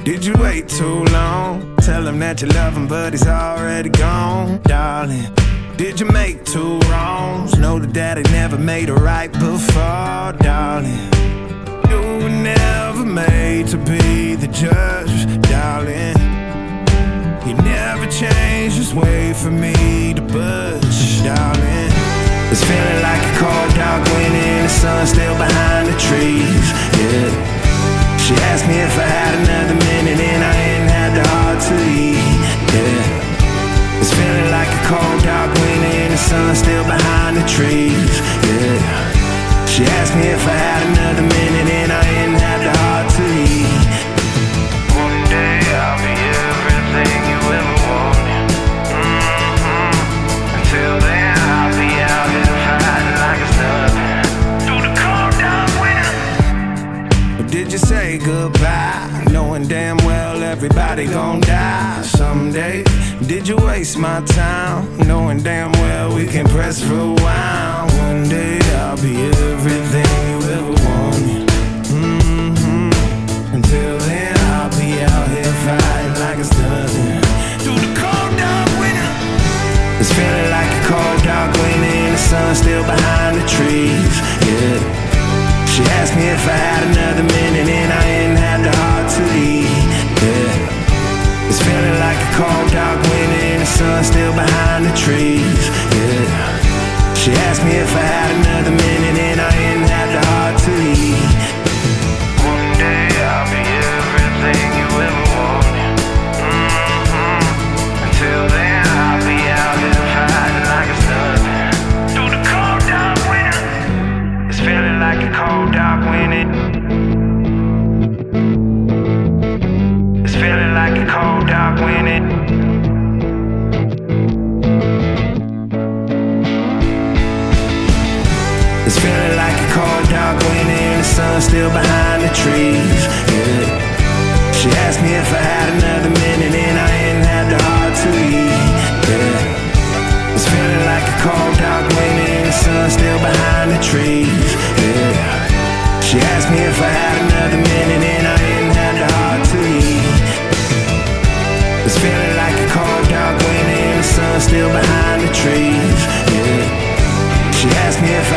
Did you wait too long? Tell him that you love him, but he's already gone, darling. Did you make two wrongs? Know that daddy never made a right before, darling. You were never made to be the judge, darling. He never changed his way for me to budge, darling. It's feeling like a cold dark winter, the sun's still behind the trees, yeah. She asked me if I had another minute and I ain't had the heart to leave, yeah. It's feeling like a cold dark winter and the sun's still behind the trees, yeah. She asked me if I had another minute and I ain't had the heart to leave. One day I'll be everything you ever wanted. Until then I'll be out here fighting like it's nothing through the cold dark winter. Did you say goodbye, knowing damn well everybody gon' die someday? Did you waste my time, knowing damn well we can press rewind? One day I'll be everything you ever wanted. Until then I'll be out here fighting like it's nothing through the cold dark winter. It's feeling like a cold dark winter and the sun's still behind the trees, yeah. She asked me if I had another minute and I ain't had the heart to leave, yeah. It's feeling like a cold dark winter and the sun's still behind the trees, yeah. She asked me if I had another minute and I ain't had the heart to leave. One day I'll be everything you ever wanted. Until then I'll be out here fighting like it's nothing through the cold dark winter. It's feeling like a cold dark winter. It's feeling like a cold dark winter. It's feeling like a cold dark winter and the sun's still behind the trees, yeah. She asked me if I had another minute and I ain't had the heart to leave, yeah. It's feeling like a cold dark winter and the sun's still behind the trees, yeah. She asked me if I had another minute and I ain't had the heart to leave. It's feeling like a cold dark winter and the sun's still behind the trees, yeah. She asked me if I